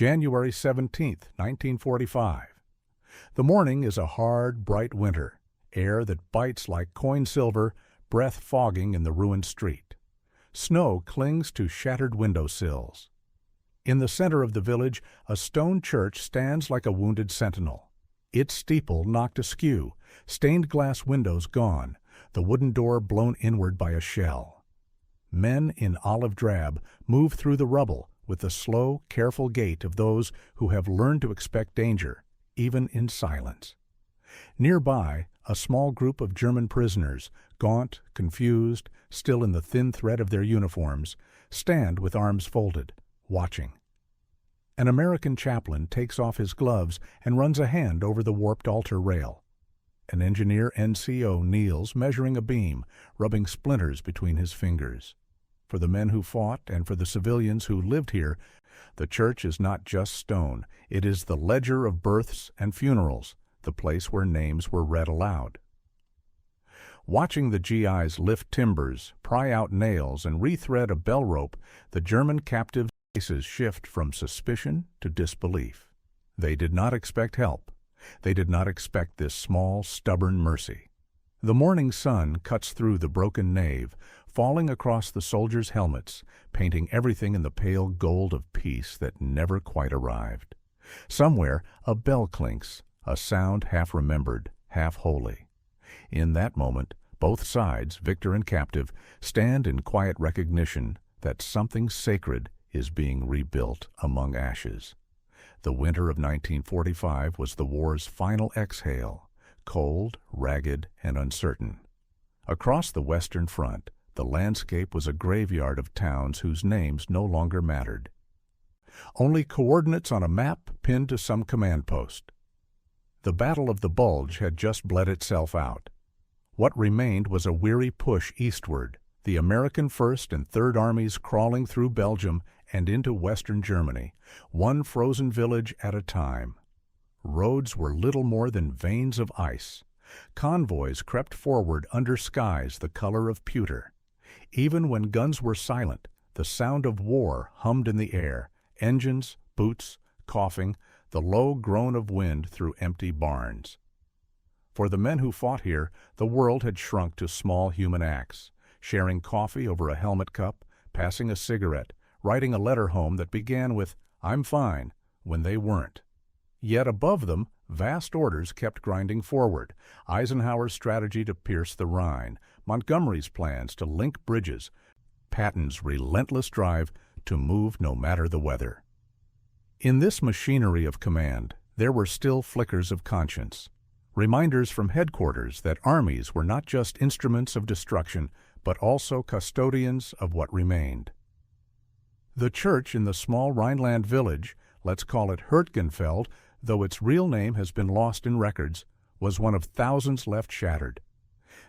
January 17th, 1945. The morning is a hard, bright winter, air that bites like coin silver, breath fogging in the ruined street. Snow clings to shattered window sills. In the center of the village, a stone church stands like a wounded sentinel. Its steeple knocked askew, stained glass windows gone, the wooden door blown inward by a shell. Men in olive drab move through the rubble with the slow, careful gait of those who have learned to expect danger, even in silence. Nearby, a small group of German prisoners, gaunt, confused, still in the thin thread of their uniforms, stand with arms folded, watching. An American chaplain takes off his gloves and runs a hand over the warped altar rail. An engineer NCO kneels, measuring a beam, rubbing splinters between his fingers. For the men who fought and for the civilians who lived here, the church is not just stone. It is the ledger of births and funerals, the place where names were read aloud. Watching the GIs lift timbers, pry out nails, and rethread a bell rope, the German captives' faces shift from suspicion to disbelief. They did not expect help. They did not expect this small, stubborn mercy. The morning sun cuts through the broken nave, falling across the soldiers' helmets, painting everything in the pale gold of peace that never quite arrived. Somewhere a bell clinks, a sound half remembered, half holy. In that moment, both sides, victor and captive, stand in quiet recognition that something sacred is being rebuilt among ashes. The winter of 1945 was the war's final exhale, cold, ragged, and uncertain. Across the Western Front, the landscape was a graveyard of towns whose names no longer mattered. Only coordinates on a map pinned to some command post. The Battle of the Bulge had just bled itself out. What remained was a weary push eastward, the American First and Third Armies crawling through Belgium and into Western Germany, one frozen village at a time. Roads were little more than veins of ice. Convoys crept forward under skies the color of pewter. Even when guns were silent, the sound of war hummed in the air, engines, boots, coughing, the low groan of wind through empty barns. For the men who fought here, the world had shrunk to small human acts, sharing coffee over a helmet cup, passing a cigarette, writing a letter home that began with, "I'm fine," when they weren't. Yet above them, vast orders kept grinding forward. Eisenhower's strategy to pierce the Rhine, Montgomery's plans to link bridges, Patton's relentless drive to move no matter the weather. In this machinery of command, there were still flickers of conscience, reminders from headquarters that armies were not just instruments of destruction, but also custodians of what remained. The church in the small Rhineland village, let's call it Hurtgenfeld, though its real name has been lost in records, was one of thousands left shattered.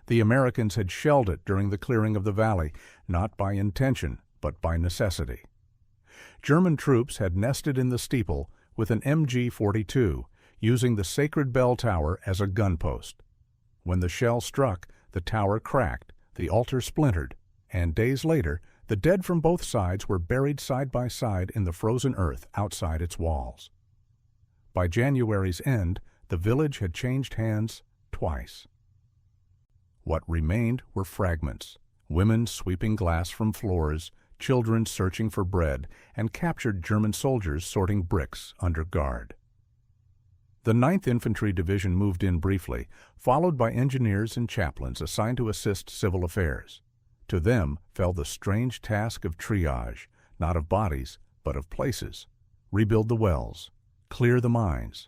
The Americans had shelled it during the clearing of the valley, not by intention, but by necessity. German troops had nested in the steeple with an MG-42, using the sacred bell tower as a gun post. When the shell struck, the tower cracked, the altar splintered, and days later, the dead from both sides were buried side by side in the frozen earth outside its walls. By January's end, the village had changed hands twice. What remained were fragments, women sweeping glass from floors, children searching for bread, and captured German soldiers sorting bricks under guard. The 9th Infantry Division moved in briefly, followed by engineers and chaplains assigned to assist civil affairs. To them fell the strange task of triage, not of bodies, but of places. Rebuild the wells, clear the mines,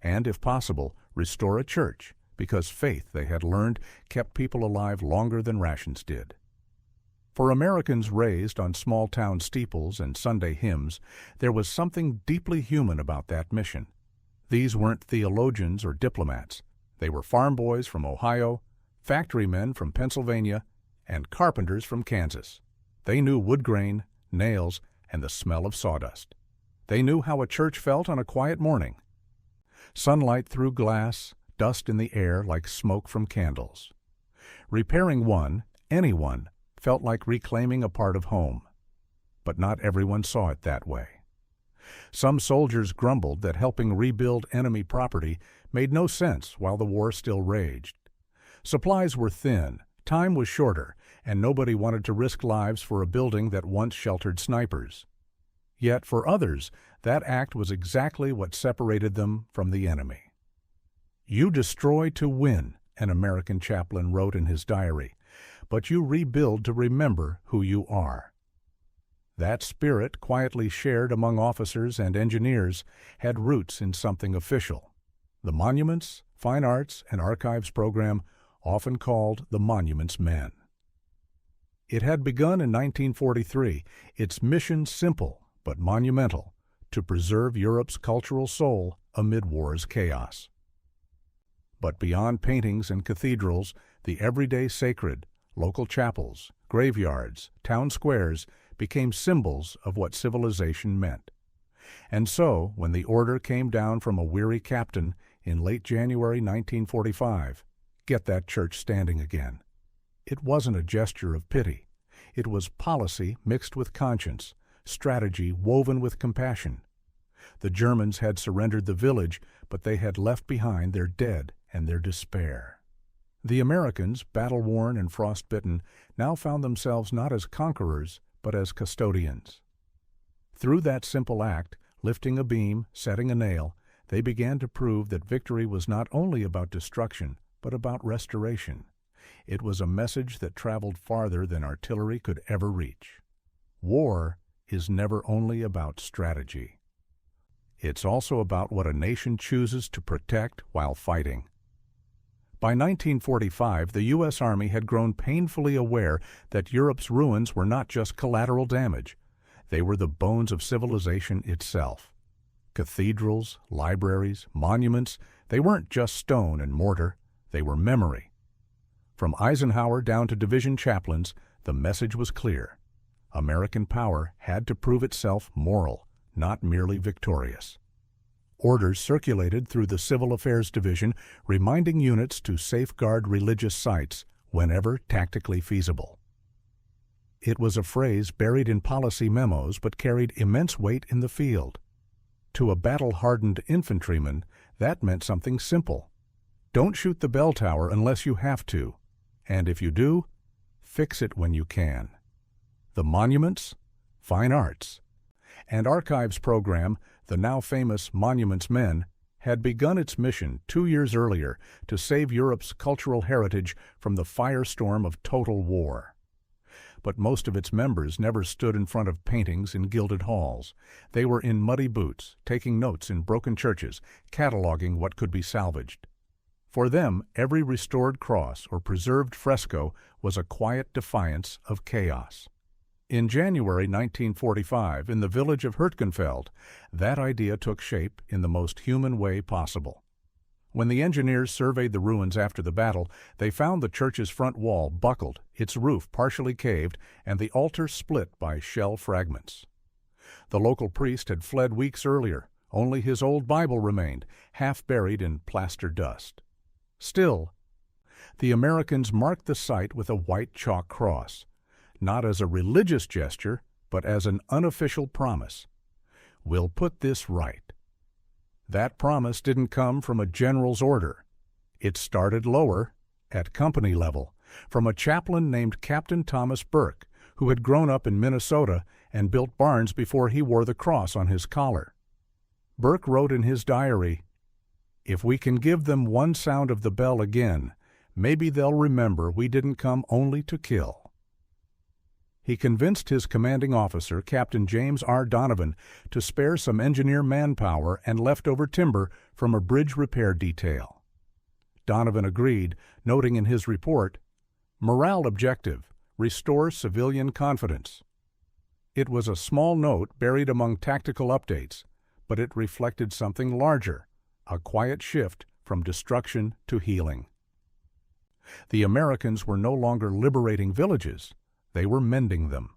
and, if possible, restore a church, because faith, they had learned, kept people alive longer than rations did. For Americans raised on small-town steeples and Sunday hymns, there was something deeply human about that mission. These weren't theologians or diplomats. They were farm boys from Ohio, factory men from Pennsylvania, and carpenters from Kansas. They knew wood grain, nails, and the smell of sawdust. They knew how a church felt on a quiet morning. Sunlight through glass, dust in the air like smoke from candles. Repairing one, anyone, felt like reclaiming a part of home. But not everyone saw it that way. Some soldiers grumbled that helping rebuild enemy property made no sense while the war still raged. Supplies were thin, time was shorter, and nobody wanted to risk lives for a building that once sheltered snipers. Yet for others, that act was exactly what separated them from the enemy. "You destroy to win," an American chaplain wrote in his diary, "but you rebuild to remember who you are." That spirit, quietly shared among officers and engineers, had roots in something official: the Monuments, Fine Arts, and Archives program, often called the Monuments Men. It had begun in 1943, its mission simple but monumental: to preserve Europe's cultural soul amid war's chaos. But beyond paintings and cathedrals, the everyday sacred, local chapels, graveyards, town squares became symbols of what civilization meant. And so, when the order came down from a weary captain in late January 1945, "Get that church standing again," it wasn't a gesture of pity. It was policy mixed with conscience, strategy woven with compassion. The Germans had surrendered the village, but they had left behind their dead and their despair. The Americans, battle-worn and frostbitten, now found themselves not as conquerors, but as custodians. Through that simple act, lifting a beam, setting a nail, they began to prove that victory was not only about destruction, but about restoration. It was a message that traveled farther than artillery could ever reach. War is never only about strategy. It's also about what a nation chooses to protect while fighting. By 1945, the U.S. Army had grown painfully aware that Europe's ruins were not just collateral damage. They were the bones of civilization itself. Cathedrals, libraries, monuments, they weren't just stone and mortar, they were memory. From Eisenhower down to division chaplains, the message was clear: American power had to prove itself moral, not merely victorious. Orders circulated through the Civil Affairs Division, reminding units to safeguard religious sites whenever tactically feasible. It was a phrase buried in policy memos but carried immense weight in the field. To a battle-hardened infantryman, that meant something simple: don't shoot the bell tower unless you have to, and if you do, fix it when you can. The Monuments, Fine Arts, and Archives program, the now famous Monuments Men, had begun its mission 2 years earlier to save Europe's cultural heritage from the firestorm of total war. But most of its members never stood in front of paintings in gilded halls. They were in muddy boots, taking notes in broken churches, cataloging what could be salvaged. For them, every restored cross or preserved fresco was a quiet defiance of chaos. In January 1945, in the village of Hurtgenfeld, that idea took shape in the most human way possible. When the engineers surveyed the ruins after the battle, they found the church's front wall buckled, its roof partially caved, and the altar split by shell fragments. The local priest had fled weeks earlier. Only his old Bible remained, half buried in plaster dust. Still, the Americans marked the site with a white chalk cross, not as a religious gesture, but as an unofficial promise. "We'll put this right." That promise didn't come from a general's order. It started lower, at company level, from a chaplain named Captain Thomas Burke, who had grown up in Minnesota and built barns before he wore the cross on his collar. Burke wrote in his diary, "If we can give them one sound of the bell again, maybe they'll remember we didn't come only to kill." He convinced his commanding officer, Captain James R. Donovan, to spare some engineer manpower and leftover timber from a bridge repair detail. Donovan agreed, noting in his report, "Morale objective: restore civilian confidence." It was a small note buried among tactical updates, but it reflected something larger: a quiet shift from destruction to healing. The Americans were no longer liberating villages. They were mending them.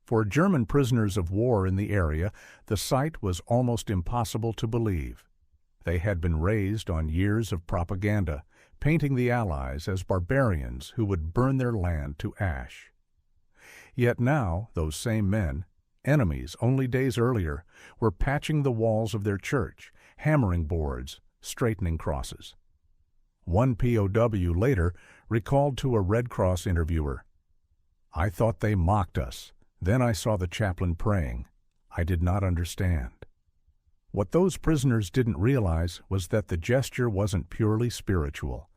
For German prisoners of war in the area, the sight was almost impossible to believe. They had been raised on years of propaganda, painting the Allies as barbarians who would burn their land to ash. Yet now, those same men, Enemies, only days earlier, were patching the walls of their church, hammering boards, straightening crosses. One POW later recalled to a Red Cross interviewer, "I thought they mocked us. Then I saw the chaplain praying. I did not understand." What those prisoners didn't realize was that the gesture wasn't purely spiritual.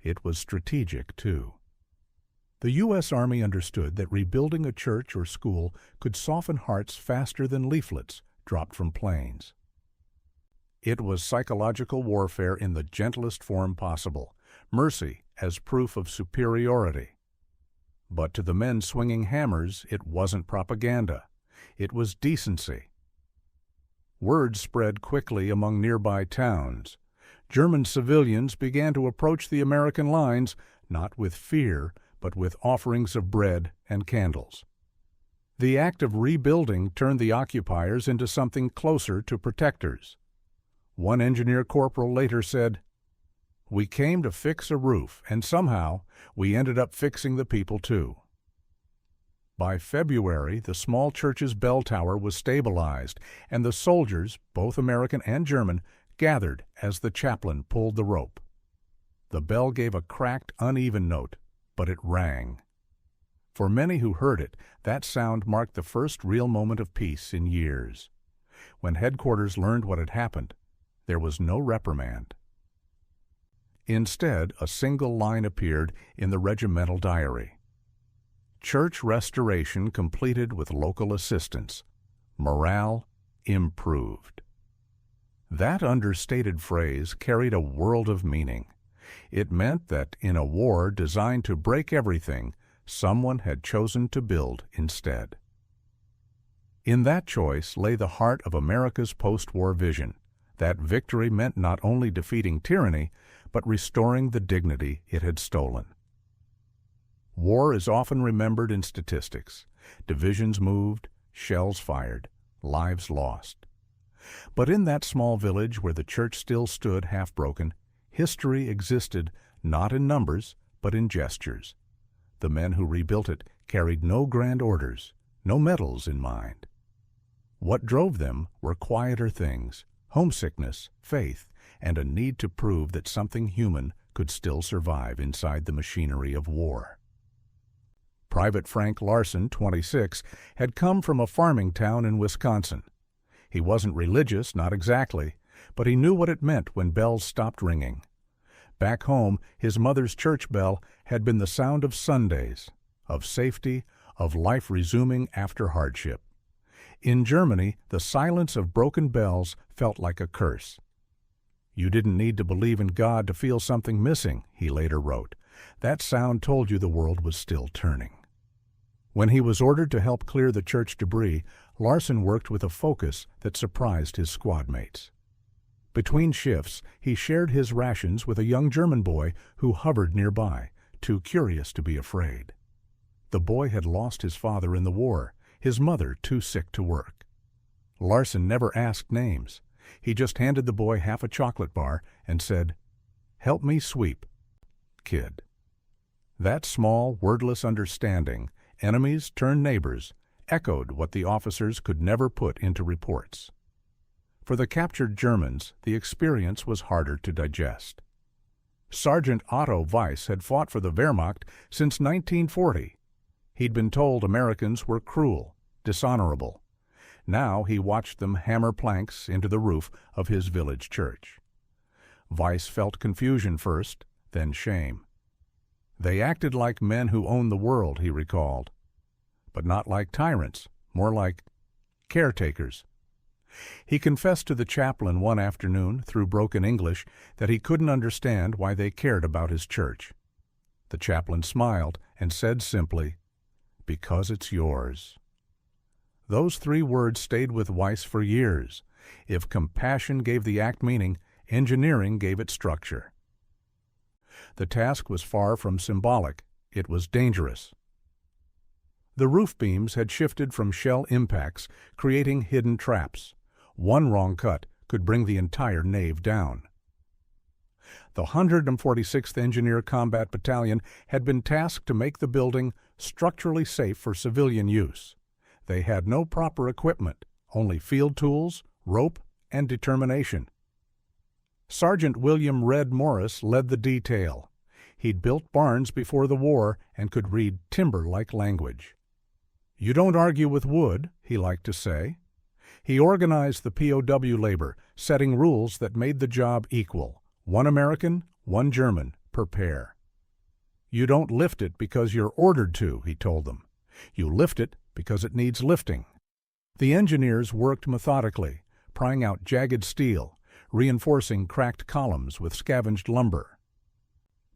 It was strategic, too. The U.S. Army understood that rebuilding a church or school could soften hearts faster than leaflets dropped from planes. It was psychological warfare in the gentlest form possible, mercy as proof of superiority. But to the men swinging hammers, it wasn't propaganda. It was decency. Word spread quickly among nearby towns. German civilians began to approach the American lines, not with fear, but with offerings of bread and candles. The act of rebuilding turned the occupiers into something closer to protectors. One engineer corporal later said, "We came to fix a roof, and somehow we ended up fixing the people too." By February, the small church's bell tower was stabilized, and the soldiers, both American and German, gathered as the chaplain pulled the rope. The bell gave a cracked, uneven note, but it rang. For many who heard it, that sound marked the first real moment of peace in years. When headquarters learned what had happened, there was no reprimand. Instead, a single line appeared in the regimental diary. Church restoration completed with local assistance. Morale improved. That understated phrase carried a world of meaning. It meant that in a war designed to break everything, someone had chosen to build instead. In that choice lay the heart of America's post-war vision. That victory meant not only defeating tyranny, but restoring the dignity it had stolen. War is often remembered in statistics. Divisions moved, shells fired, lives lost. But in that small village where the church still stood half-broken, history existed not in numbers, but in gestures. The men who rebuilt it carried no grand orders, no medals in mind. What drove them were quieter things: homesickness, faith, and a need to prove that something human could still survive inside the machinery of war. Private Frank Larson, 26, had come from a farming town in Wisconsin. He wasn't religious, not exactly, but he knew what it meant when bells stopped ringing. Back home, his mother's church bell had been the sound of Sundays, of safety, of life resuming after hardship. In Germany, the silence of broken bells felt like a curse. "You didn't need to believe in God to feel something missing," he later wrote. "That sound told you the world was still turning." When he was ordered to help clear the church debris, Larson worked with a focus that surprised his squad mates. Between shifts, he shared his rations with a young German boy who hovered nearby, too curious to be afraid. The boy had lost his father in the war, his mother too sick to work. Larson never asked names. He just handed the boy half a chocolate bar and said, "Help me sweep, kid." That small, wordless understanding, enemies turned neighbors, echoed what the officers could never put into reports. For the captured Germans, the experience was harder to digest. Sergeant Otto Weiss had fought for the Wehrmacht since 1940. He'd been told Americans were cruel, dishonorable. Now he watched them hammer planks into the roof of his village church. Weiss felt confusion first, then shame. They acted like men who owned the world, he recalled, but not like tyrants, more like caretakers. He confessed to the chaplain one afternoon, through broken English, that he couldn't understand why they cared about his church. The chaplain smiled and said simply, "Because it's yours." Those 3 words stayed with Weiss for years. If compassion gave the act meaning, engineering gave it structure. The task was far from symbolic. It was dangerous. The roof beams had shifted from shell impacts, creating hidden traps. One wrong cut could bring the entire nave down. The 146th Engineer Combat Battalion had been tasked to make the building structurally safe for civilian use. They had no proper equipment, only field tools, rope, and determination. Sergeant William Red Morris led the detail. He'd built barns before the war and could read timber-like language. "You don't argue with wood," he liked to say. He organized the POW labor, setting rules that made the job equal, one American, one German, per pair. "You don't lift it because you're ordered to," he told them. "You lift it because it needs lifting." The engineers worked methodically, prying out jagged steel, reinforcing cracked columns with scavenged lumber,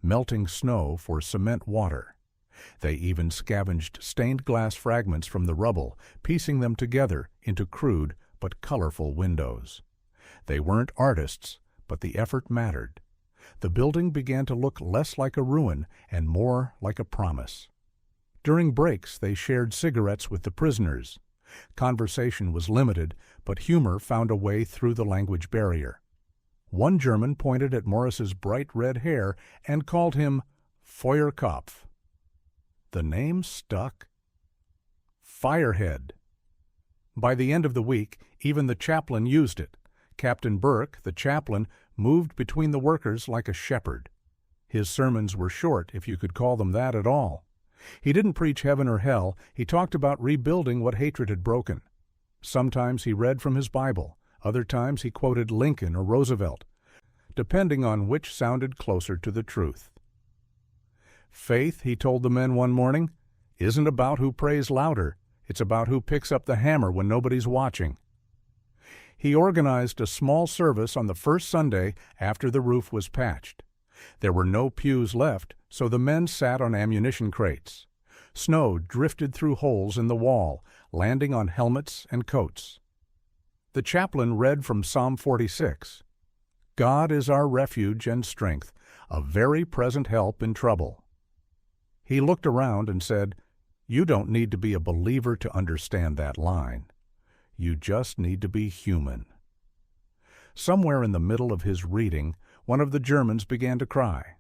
melting snow for cement water. They even scavenged stained glass fragments from the rubble, piecing them together into crude but colorful windows. They weren't artists, but the effort mattered. The building began to look less like a ruin and more like a promise. During breaks, they shared cigarettes with the prisoners. Conversation was limited, but humor found a way through the language barrier. One German pointed at Morris's bright red hair and called him Feuerkopf. The name stuck. Firehead. By the end of the week, even the chaplain used it. Captain Burke, the chaplain, moved between the workers like a shepherd. His sermons were short, if you could call them that at all. He didn't preach heaven or hell. He talked about rebuilding what hatred had broken. Sometimes he read from his Bible. Other times he quoted Lincoln or Roosevelt, depending on which sounded closer to the truth. Faith, he told the men one morning, isn't about who prays louder. It's about who picks up the hammer when nobody's watching. He organized a small service on the first Sunday after the roof was patched. There were no pews left, so the men sat on ammunition crates. Snow drifted through holes in the wall, landing on helmets and coats. The chaplain read from Psalm 46. "God is our refuge and strength, a very present help in trouble." He looked around and said, "You don't need to be a believer to understand that line. You just need to be human." Somewhere in the middle of his reading, one of the Germans began to cry.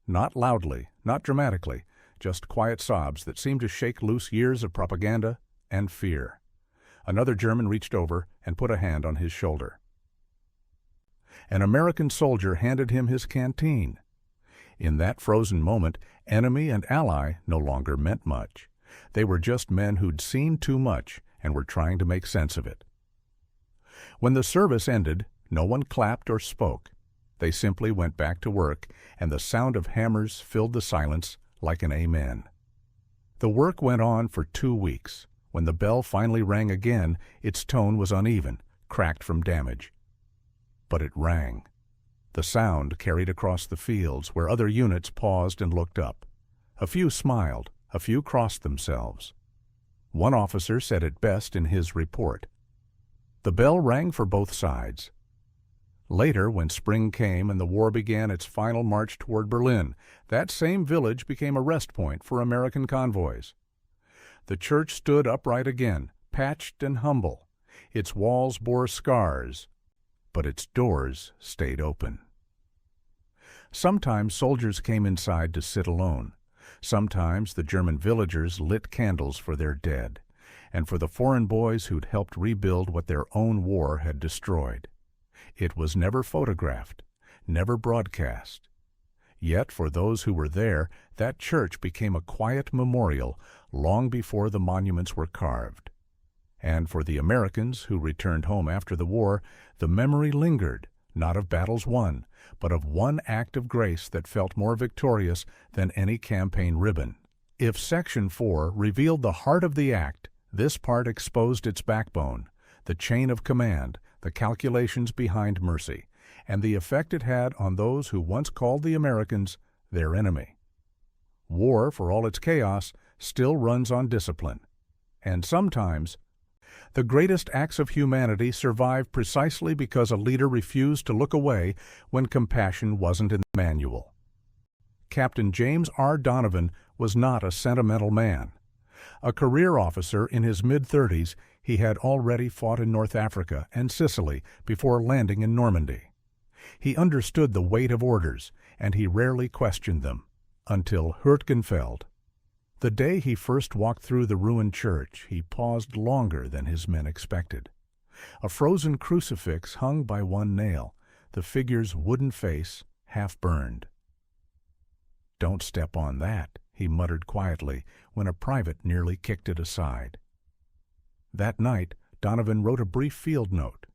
Not loudly, not dramatically, just quiet sobs that seemed to shake loose years of propaganda and fear. Another German reached over and put a hand on his shoulder. An American soldier handed him his canteen. In that frozen moment, enemy and ally no longer meant much. They were just men who'd seen too much and were trying to make sense of it. When the service ended, no one clapped or spoke. They simply went back to work, and the sound of hammers filled the silence like an amen. The work went on for 2 weeks. When the bell finally rang again, its tone was uneven, cracked from damage. But it rang. The sound carried across the fields where other units paused and looked up. A few smiled, a few crossed themselves. One officer said it best in his report. The bell rang for both sides. Later, when spring came and the war began its final march toward Berlin, that same village became a rest point for American convoys. The church stood upright again, patched and humble. Its walls bore scars, but its doors stayed open. Sometimes soldiers came inside to sit alone. Sometimes the German villagers lit candles for their dead, and for the foreign boys who'd helped rebuild what their own war had destroyed. It was never photographed, never broadcast. Yet for those who were there, that church became a quiet memorial long before the monuments were carved. And for the Americans who returned home after the war, the memory lingered, not of battles won, but of one act of grace that felt more victorious than any campaign ribbon. If Section 4 revealed the heart of the act, this part exposed its backbone, the chain of command, the calculations behind mercy, and the effect it had on those who once called the Americans their enemy. War, for all its chaos, still runs on discipline. And sometimes, the greatest acts of humanity survive precisely because a leader refused to look away when compassion wasn't in the manual. Captain James R. Donovan was not a sentimental man. A career officer in his mid-30s, he had already fought in North Africa and Sicily before landing in Normandy. He understood the weight of orders, and he rarely questioned them, until Hurtgenfeld. The day he first walked through the ruined church, he paused longer than his men expected. A frozen crucifix hung by one nail, the figure's wooden face half burned. "Don't step on that," he muttered quietly when a private nearly kicked it aside. That night, Donovan wrote a brief field note.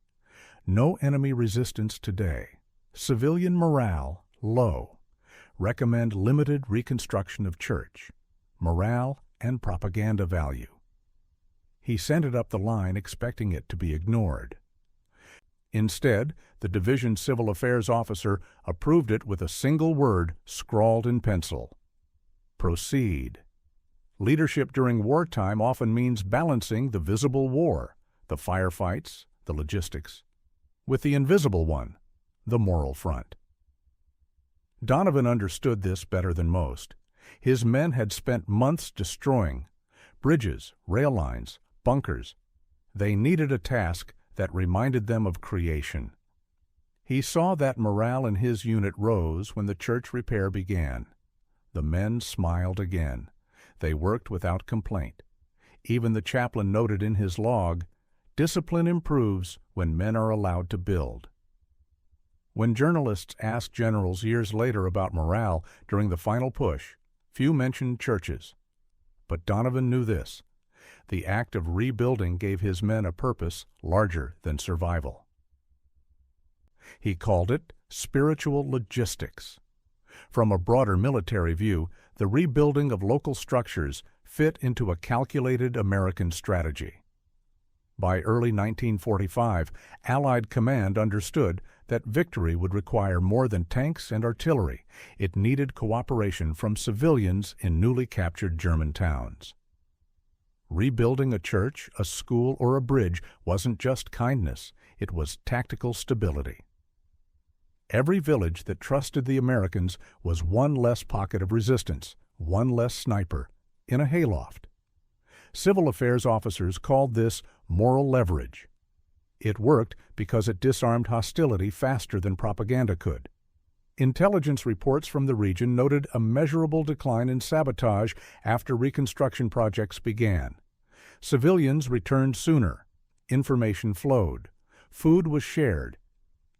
"No enemy resistance today. Civilian morale low. Recommend limited reconstruction of church. Morale and propaganda value." He sent it up the line expecting it to be ignored. Instead, the division civil affairs officer approved it with a single word scrawled in pencil: "Proceed." Leadership during wartime often means balancing the visible war, the firefights, the logistics, with the invisible one, the moral front. Donovan understood this better than most. His men had spent months destroying bridges, rail lines, bunkers. They needed a task that reminded them of creation. He saw that morale in his unit rose when the church repair began. The men smiled again. They worked without complaint. Even the chaplain noted in his log, "Discipline improves when men are allowed to build." When journalists asked generals years later about morale during the final push, few mentioned churches. But Donovan knew this: the act of rebuilding gave his men a purpose larger than survival. He called it spiritual logistics. From a broader military view, the rebuilding of local structures fit into a calculated American strategy. By early 1945, Allied command understood that victory would require more than tanks and artillery. It needed cooperation from civilians in newly captured German towns. Rebuilding a church, a school, or a bridge wasn't just kindness, it was tactical stability. Every village that trusted the Americans was one less pocket of resistance, one less sniper, in a hayloft. Civil affairs officers called this moral leverage. It worked because it disarmed hostility faster than propaganda could. Intelligence reports from the region noted a measurable decline in sabotage after reconstruction projects began. Civilians returned sooner. Information flowed. Food was shared.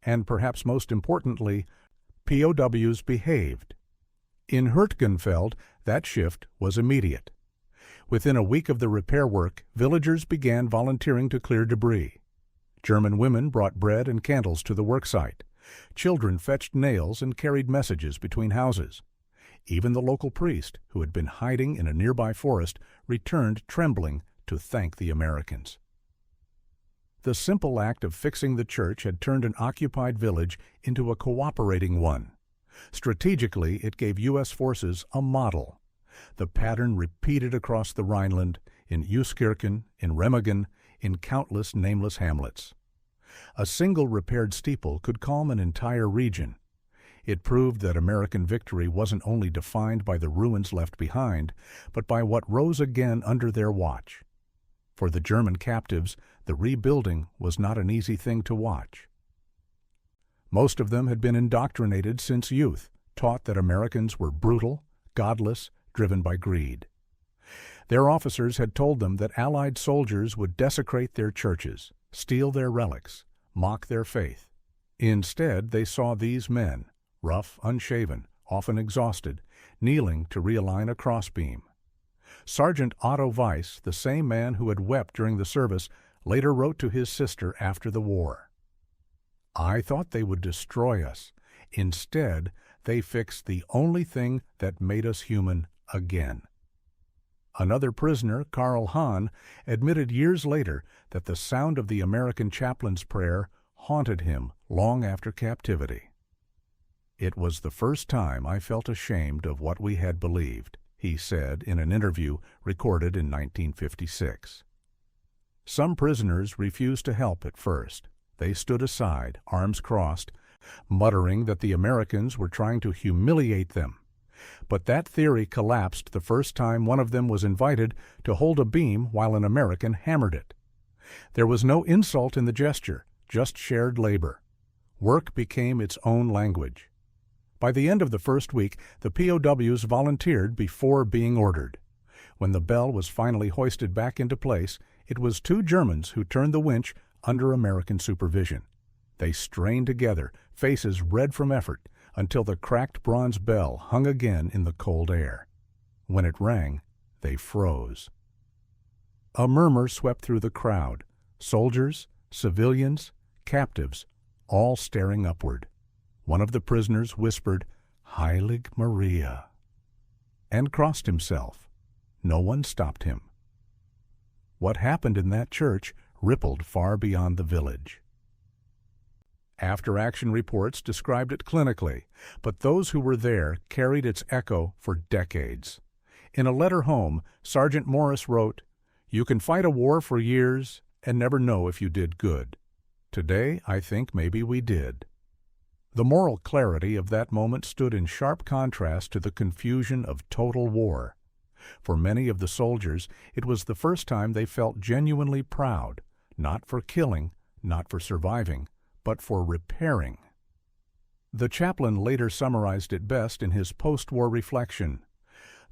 And perhaps most importantly, POWs behaved. In Hurtgenfeld, that shift was immediate. Within a week of the repair work, villagers began volunteering to clear debris. German women brought bread and candles to the worksite. Children fetched nails and carried messages between houses. Even the local priest, who had been hiding in a nearby forest, returned trembling to thank the Americans. The simple act of fixing the church had turned an occupied village into a cooperating one. Strategically, it gave U.S. forces a model. The pattern repeated across the Rhineland, in Euskirchen, in Remagen, in countless nameless hamlets. A single repaired steeple could calm an entire region. It proved that American victory wasn't only defined by the ruins left behind, but by what rose again under their watch. For the German captives, the rebuilding was not an easy thing to watch. Most of them had been indoctrinated since youth, taught that Americans were brutal, godless, driven by greed. Their officers had told them that Allied soldiers would desecrate their churches, steal their relics, mock their faith. Instead, they saw these men, rough, unshaven, often exhausted, kneeling to realign a crossbeam. Sergeant Otto Weiss, the same man who had wept during the service, later wrote to his sister after the war, "I thought they would destroy us. Instead, they fixed the only thing that made us human again." Another prisoner, Karl Hahn, admitted years later that the sound of the American chaplain's prayer haunted him long after captivity. "It was the first time I felt ashamed of what we had believed," he said in an interview recorded in 1956. Some prisoners refused to help at first. They stood aside, arms crossed, muttering that the Americans were trying to humiliate them. But that theory collapsed the first time one of them was invited to hold a beam while an American hammered it. There was no insult in the gesture, just shared labor. Work became its own language. By the end of the first week, the POWs volunteered before being ordered. When the bell was finally hoisted back into place, it was two Germans who turned the winch under American supervision. They strained together, faces red from effort, until the cracked bronze bell hung again in the cold air. When it rang, they froze. A murmur swept through the crowd, soldiers, civilians, captives, all staring upward. One of the prisoners whispered, "Heilig Maria," and crossed himself. No one stopped him. What happened in that church rippled far beyond the village. After-action reports described it clinically, but those who were there carried its echo for decades. In a letter home, Sergeant Morris wrote, "You can fight a war for years and never know if you did good. Today, I think maybe we did." The moral clarity of that moment stood in sharp contrast to the confusion of total war. For many of the soldiers, it was the first time they felt genuinely proud, not for killing, not for surviving, but for repairing. The chaplain later summarized it best in his post-war reflection.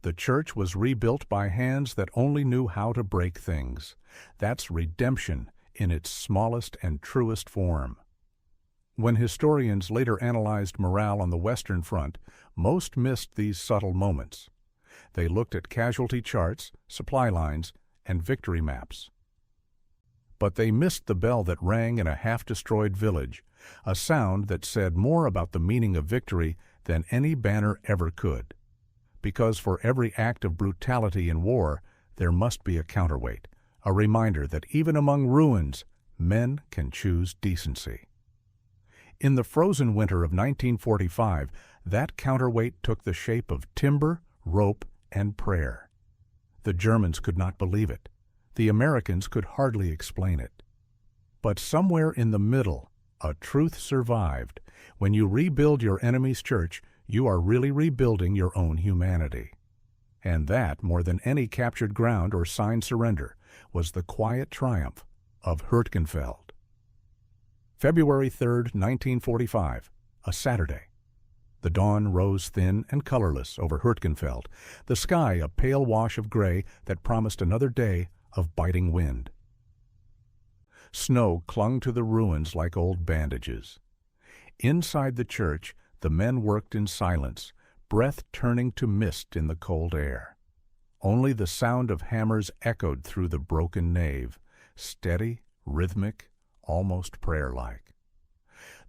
The church was rebuilt by hands that only knew how to break things. That's redemption in its smallest and truest form. When historians later analyzed morale on the Western Front, most missed these subtle moments. They looked at casualty charts, supply lines, and victory maps. But they missed the bell that rang in a half-destroyed village, a sound that said more about the meaning of victory than any banner ever could. Because for every act of brutality in war, there must be a counterweight, a reminder that even among ruins, men can choose decency. In the frozen winter of 1945, that counterweight took the shape of timber, rope, and prayer. The Germans could not believe it. The Americans could hardly explain it. But somewhere in the middle, a truth survived. When you rebuild your enemy's church, you are really rebuilding your own humanity. And that, more than any captured ground or signed surrender, was the quiet triumph of Hurtgenfeld. February 3, 1945, a Saturday. The dawn rose thin and colorless over Hurtgenfeld, the sky a pale wash of gray that promised another day of biting wind. Snow clung to the ruins like old bandages. Inside the church, the men worked in silence, breath turning to mist in the cold air. Only the sound of hammers echoed through the broken nave, steady, rhythmic, almost prayer-like.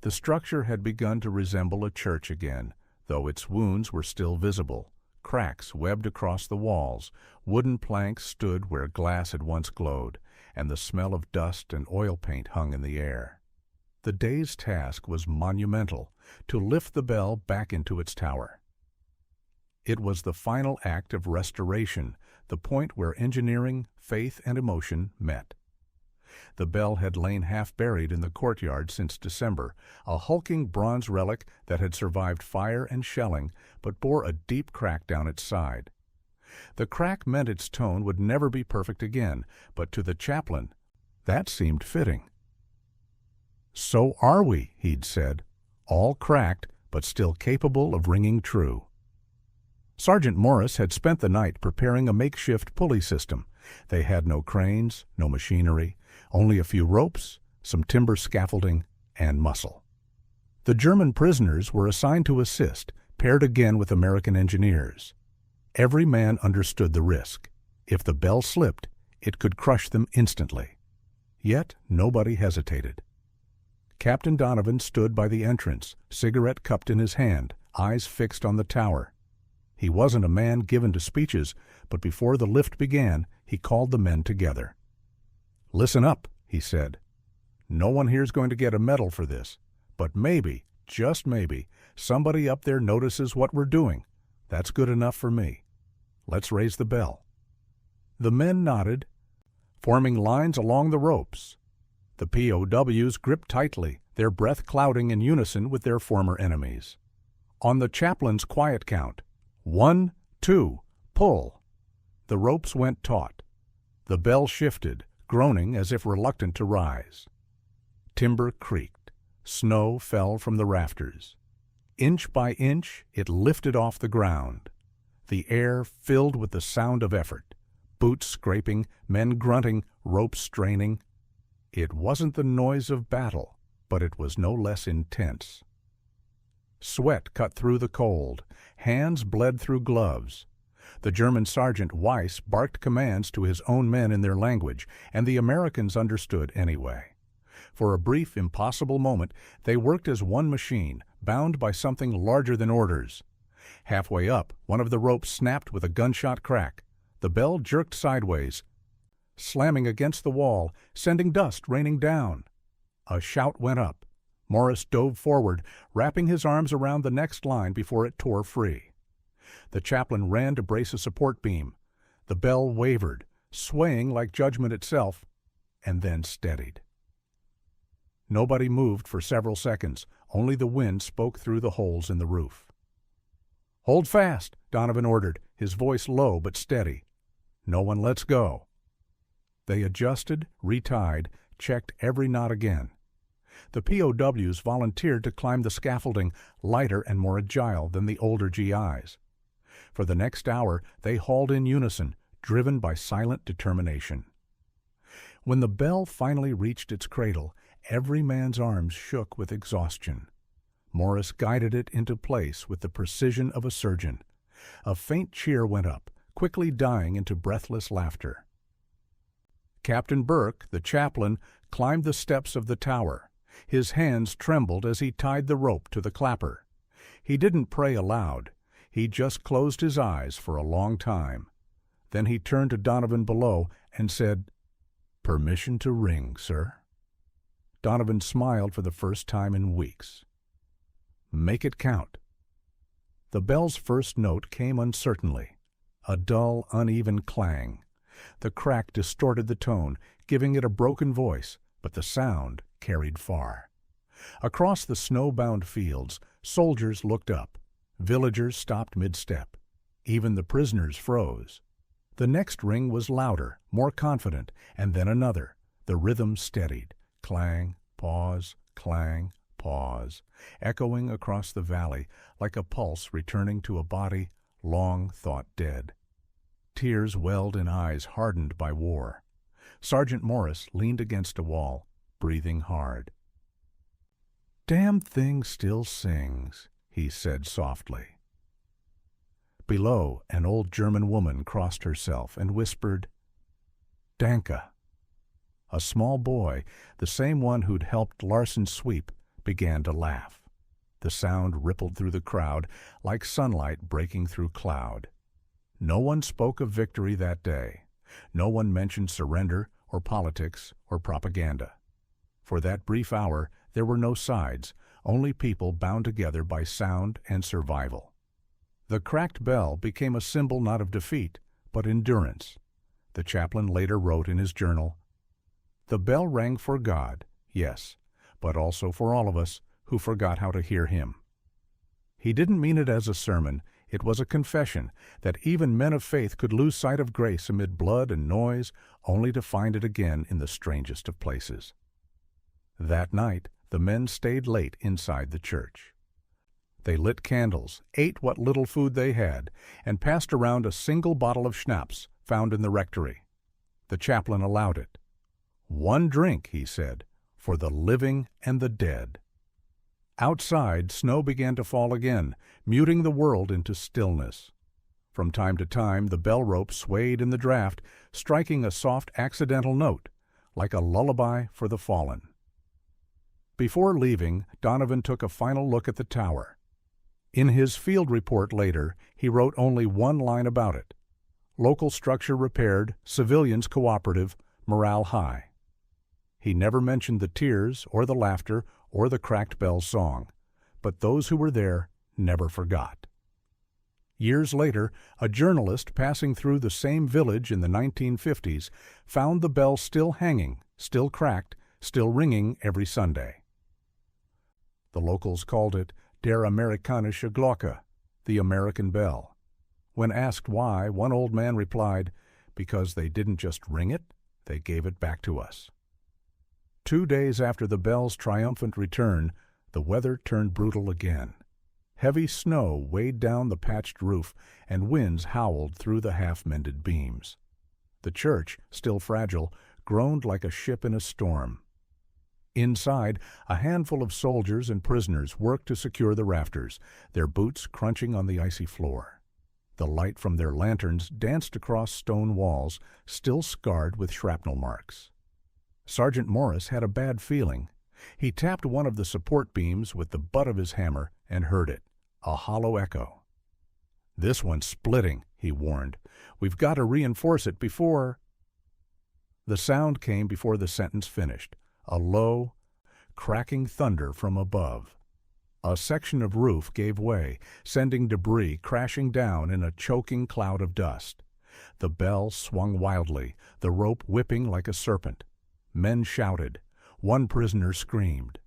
The structure had begun to resemble a church again, though its wounds were still visible. Cracks webbed across the walls, wooden planks stood where glass had once glowed, and the smell of dust and oil paint hung in the air. The day's task was monumental, to lift the bell back into its tower. It was the final act of restoration, the point where engineering, faith, and emotion met. The bell had lain half-buried in the courtyard since December, a hulking bronze relic that had survived fire and shelling but bore a deep crack down its side. The crack meant its tone would never be perfect again, but to the chaplain, that seemed fitting. "So are we," he'd said, "all cracked, but still capable of ringing true." Sergeant Morris had spent the night preparing a makeshift pulley system. They had no cranes, no machinery, only a few ropes, some timber scaffolding, and muscle. The German prisoners were assigned to assist, paired again with American engineers. Every man understood the risk. If the bell slipped, it could crush them instantly. Yet nobody hesitated. Captain Donovan stood by the entrance, cigarette cupped in his hand, eyes fixed on the tower. He wasn't a man given to speeches, but before the lift began, he called the men together. "Listen up," he said. "No one here's going to get a medal for this, but maybe, just maybe, somebody up there notices what we're doing. That's good enough for me. Let's raise the bell." The men nodded, forming lines along the ropes. The POWs gripped tightly, their breath clouding in unison with their former enemies. On the chaplain's quiet count, 1, 2, pull. The ropes went taut. The bell shifted, groaning as if reluctant to rise. Timber creaked. Snow fell from the rafters. Inch by inch, it lifted off the ground. The air filled with the sound of effort. Boots scraping, men grunting, ropes straining. It wasn't the noise of battle, but it was no less intense. Sweat cut through the cold. Hands bled through gloves. The German Sergeant Weiss barked commands to his own men in their language, and the Americans understood anyway. For a brief, impossible moment, they worked as one machine, bound by something larger than orders. Halfway up, one of the ropes snapped with a gunshot crack. The bell jerked sideways, slamming against the wall, sending dust raining down. A shout went up. Morris dove forward, wrapping his arms around the next line before it tore free. The chaplain ran to brace a support beam. The bell wavered, swaying like judgment itself, and then steadied. Nobody moved for several seconds. Only the wind spoke through the holes in the roof. "Hold fast," Donovan ordered, his voice low but steady. "No one lets go." They adjusted, retied, checked every knot again. The POWs volunteered to climb the scaffolding, lighter and more agile than the older GIs. For the next hour, they hauled in unison, driven by silent determination. When the bell finally reached its cradle, every man's arms shook with exhaustion. Morris guided it into place with the precision of a surgeon. A faint cheer went up, quickly dying into breathless laughter. Captain Burke, the chaplain, climbed the steps of the tower. His hands trembled as he tied the rope to the clapper. He didn't pray aloud. He just closed his eyes for a long time. Then he turned to Donovan below and said, "Permission to ring, sir." Donovan smiled for the first time in weeks. "Make it count." The bell's first note came uncertainly, a dull, uneven clang. The crack distorted the tone, giving it a broken voice, but the sound carried far. Across the snow-bound fields, soldiers looked up. Villagers stopped mid-step. Even the prisoners froze. The next ring was louder, more confident, and then another. The rhythm steadied. Clang, pause, clang, pause, echoing across the valley like a pulse returning to a body long thought dead. Tears welled in eyes hardened by war. Sergeant Morris leaned against a wall, breathing hard. "Damn thing still sings," he said softly. Below, an old German woman crossed herself and whispered, "Danke." A small boy, the same one who'd helped Larson sweep, began to laugh. The sound rippled through the crowd like sunlight breaking through cloud. No one spoke of victory that day. No one mentioned surrender or politics or propaganda. For that brief hour, there were no sides, only people bound together by sound and survival. The cracked bell became a symbol not of defeat, but endurance. The chaplain later wrote in his journal, "The bell rang for God, yes, but also for all of us who forgot how to hear Him." He didn't mean it as a sermon. It was a confession that even men of faith could lose sight of grace amid blood and noise, only to find it again in the strangest of places. That night, the men stayed late inside the church. They lit candles, ate what little food they had, and passed around a single bottle of schnapps found in the rectory. The chaplain allowed it. "One drink," he said, "for the living and the dead." Outside, snow began to fall again, muting the world into stillness. From time to time, the bell rope swayed in the draft, striking a soft accidental note, like a lullaby for the fallen. Before leaving, Donovan took a final look at the tower. In his field report later, he wrote only one line about it. Local structure repaired, civilians cooperative, morale high. He never mentioned the tears or the laughter or the cracked bell song, but those who were there never forgot. Years later, a journalist passing through the same village in the 1950s found the bell still hanging, still cracked, still ringing every Sunday. The locals called it Der Amerikanische Glocke, the American bell. When asked why, one old man replied, "Because they didn't just ring it, they gave it back to us." 2 days after the bell's triumphant return, the weather turned brutal again. Heavy snow weighed down the patched roof, and winds howled through the half-mended beams. The church, still fragile, groaned like a ship in a storm. Inside, a handful of soldiers and prisoners worked to secure the rafters, their boots crunching on the icy floor. The light from their lanterns danced across stone walls, still scarred with shrapnel marks. Sergeant Morris had a bad feeling. He tapped one of the support beams with the butt of his hammer and heard it, a hollow echo. "This one's splitting," he warned. "We've got to reinforce it before—" The sound came before the sentence finished, a low, cracking thunder from above. A section of roof gave way, sending debris crashing down in a choking cloud of dust. The bell swung wildly, the rope whipping like a serpent. Men shouted. One prisoner screamed.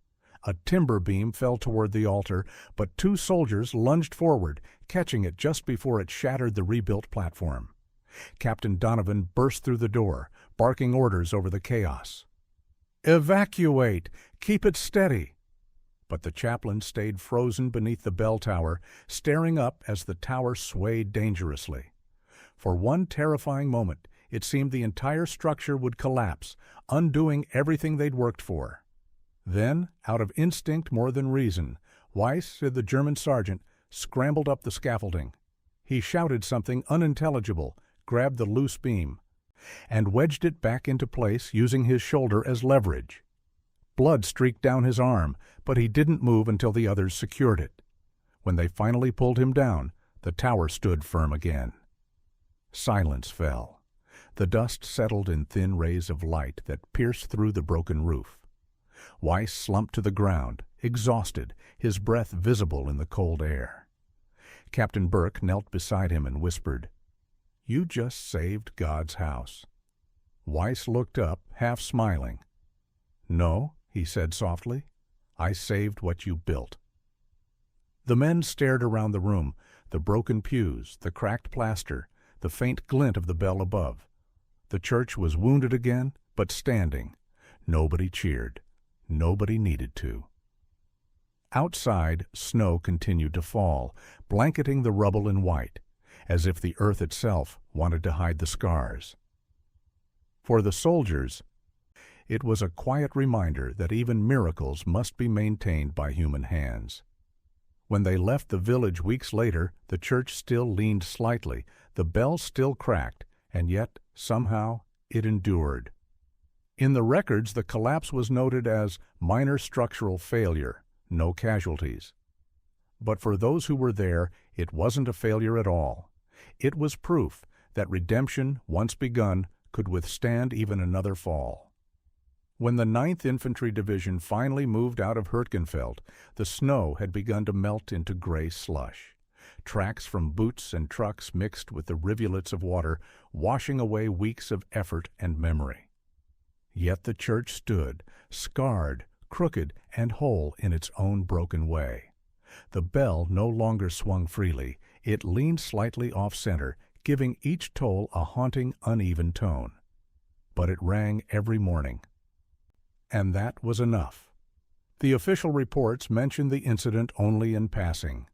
A timber beam fell toward the altar, but two soldiers lunged forward, catching it just before it shattered the rebuilt platform. Captain Donovan burst through the door, barking orders over the chaos. "Evacuate! Keep it steady!" But the chaplain stayed frozen beneath the bell tower, staring up as the tower swayed dangerously. For one terrifying moment, it seemed the entire structure would collapse, undoing everything they'd worked for. Then, out of instinct more than reason, Weiss, the German sergeant, scrambled up the scaffolding. He shouted something unintelligible, grabbed the loose beam, and wedged it back into place using his shoulder as leverage. Blood streaked down his arm, but he didn't move until the others secured it. When they finally pulled him down, the tower stood firm again. Silence fell. The dust settled in thin rays of light that pierced through the broken roof. Weiss slumped to the ground, exhausted, his breath visible in the cold air. Captain Burke knelt beside him and whispered, "You just saved God's house." Weiss looked up, half smiling. "No," he said softly, "I saved what you built." The men stared around the room, the broken pews, the cracked plaster, the faint glint of the bell above. The church was wounded again, but standing. Nobody cheered. Nobody needed to. Outside, snow continued to fall, blanketing the rubble in white, as if the earth itself wanted to hide the scars. For the soldiers, it was a quiet reminder that even miracles must be maintained by human hands. When they left the village weeks later, the church still leaned slightly, the bell still cracked, and yet, somehow, it endured. In the records, the collapse was noted as minor structural failure, no casualties. But for those who were there, it wasn't a failure at all. It was proof that redemption, once begun, could withstand even another fall. When the 9th Infantry Division finally moved out of Hurtgenfeld, the snow had begun to melt into gray slush. Tracks from boots and trucks mixed with the rivulets of water, washing away weeks of effort and memory. Yet the church stood, scarred, crooked, and whole in its own broken way. The bell no longer swung freely. It leaned slightly off-center, giving each toll a haunting, uneven tone. But it rang every morning. And that was enough. The official reports mentioned the incident only in passing.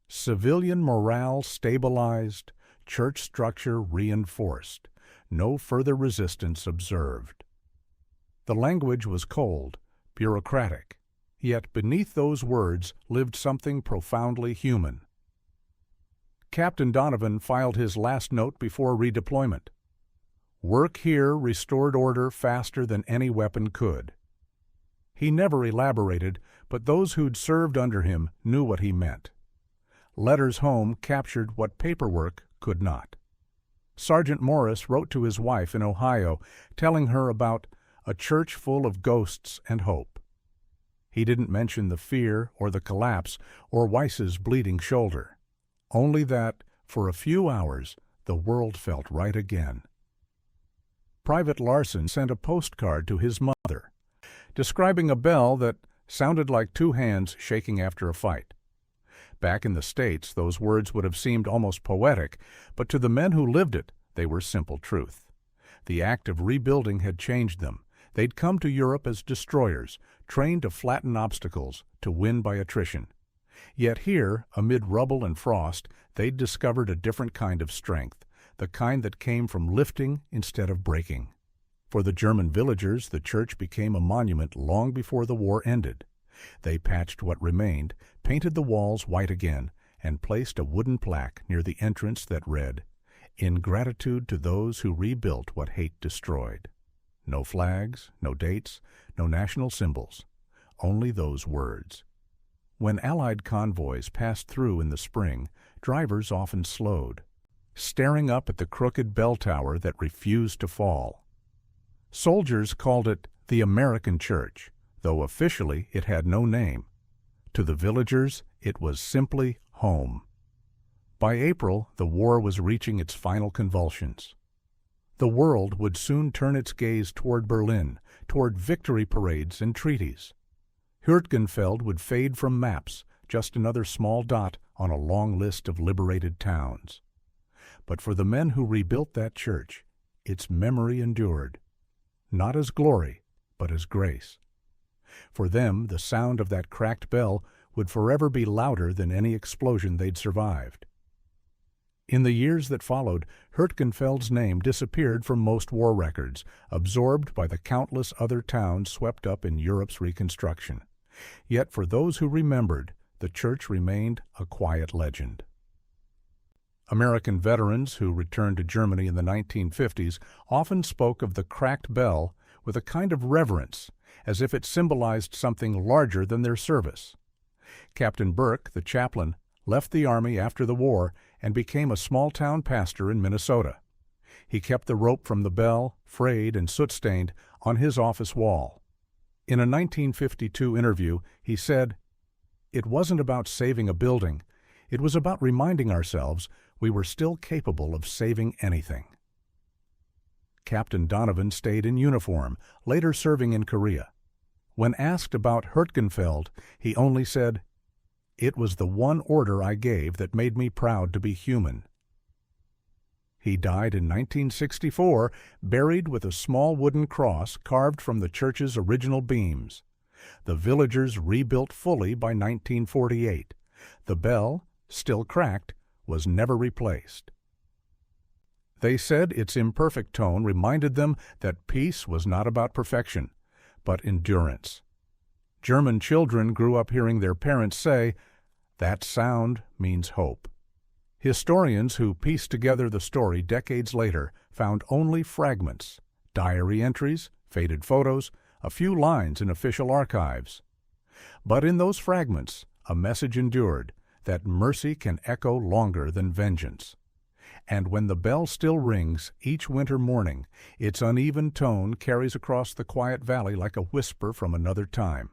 Civilian morale stabilized, church structure reinforced, no further resistance observed. The language was cold, bureaucratic, yet beneath those words lived something profoundly human. Captain Donovan filed his last note before redeployment. Work here restored order faster than any weapon could. He never elaborated, but those who'd served under him knew what he meant. Letters home captured what paperwork could not. Sergeant Morris wrote to his wife in Ohio, telling her about a church full of ghosts and hope. He didn't mention the fear or the collapse or Weiss's bleeding shoulder, only that, for a few hours, the world felt right again. Private Larson sent a postcard to his mother, describing a bell that sounded like two hands shaking after a fight. Back in the States, those words would have seemed almost poetic, but to the men who lived it, they were simple truth. The act of rebuilding had changed them. They'd come to Europe as destroyers, trained to flatten obstacles, to win by attrition. Yet here, amid rubble and frost, they'd discovered a different kind of strength, the kind that came from lifting instead of breaking. For the German villagers, the church became a monument long before the war ended. They patched what remained, painted the walls white again, and placed a wooden plaque near the entrance that read, "In gratitude to those who rebuilt what hate destroyed." No flags, no dates, no national symbols, only those words. When Allied convoys passed through in the spring, drivers often slowed, staring up at the crooked bell tower that refused to fall. Soldiers called it the American Church, though officially it had no name. To the villagers, it was simply home. By April, the war was reaching its final convulsions. The world would soon turn its gaze toward Berlin, toward victory parades and treaties. Hürtgenfeld would fade from maps, just another small dot on a long list of liberated towns. But for the men who rebuilt that church, its memory endured, not as glory, but as grace. For them, the sound of that cracked bell would forever be louder than any explosion they'd survived. In the years that followed, Hürtgenfeld's name disappeared from most war records, absorbed by the countless other towns swept up in Europe's reconstruction. Yet for those who remembered, the church remained a quiet legend. American veterans who returned to Germany in the 1950s often spoke of the cracked bell with a kind of reverence, as if it symbolized something larger than their service. Captain Burke, the chaplain, left the Army after the war and became a small-town pastor in Minnesota. He kept the rope from the bell, frayed and soot-stained, on his office wall. In a 1952 interview, he said, "It wasn't about saving a building. It was about reminding ourselves we were still capable of saving anything." Captain Donovan stayed in uniform, later serving in Korea. When asked about Hürtgenfeld, he only said, "It was the one order I gave that made me proud to be human." He died in 1964, buried with a small wooden cross carved from the church's original beams. The villagers rebuilt fully by 1948. The bell, still cracked, was never replaced. They said its imperfect tone reminded them that peace was not about perfection, but endurance. German children grew up hearing their parents say, "That sound means hope." Historians who pieced together the story decades later found only fragments, diary entries, faded photos, a few lines in official archives. But in those fragments, a message endured, that mercy can echo longer than vengeance. And when the bell still rings each winter morning, its uneven tone carries across the quiet valley like a whisper from another time.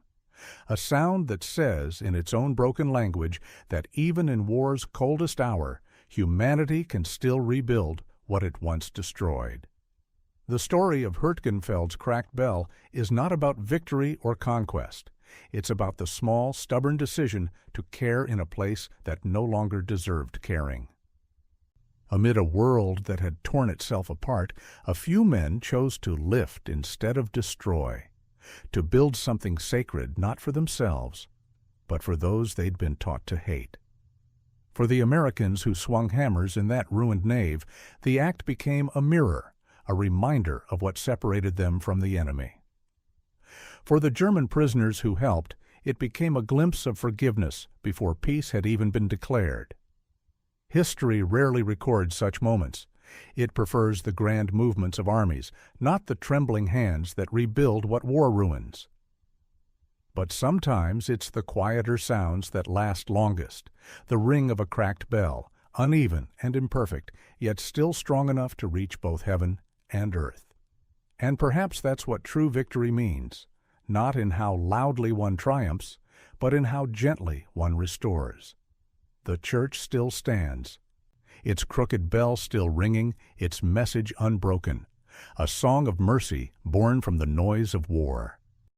A sound that says, in its own broken language, that even in war's coldest hour, humanity can still rebuild what it once destroyed. The story of Hürtgenfeld's cracked bell is not about victory or conquest. It's about the small, stubborn decision to care in a place that no longer deserved caring. Amid a world that had torn itself apart, a few men chose to lift instead of destroy, to build something sacred not for themselves, but for those they'd been taught to hate. For the Americans who swung hammers in that ruined nave, the act became a mirror, a reminder of what separated them from the enemy. For the German prisoners who helped, it became a glimpse of forgiveness before peace had even been declared. History rarely records such moments. It prefers the grand movements of armies, not the trembling hands that rebuild what war ruins. But sometimes it's the quieter sounds that last longest, the ring of a cracked bell, uneven and imperfect, yet still strong enough to reach both heaven and earth. And perhaps that's what true victory means, not in how loudly one triumphs, but in how gently one restores. The church still stands, its crooked bell still ringing, its message unbroken, a song of mercy born from the noise of war.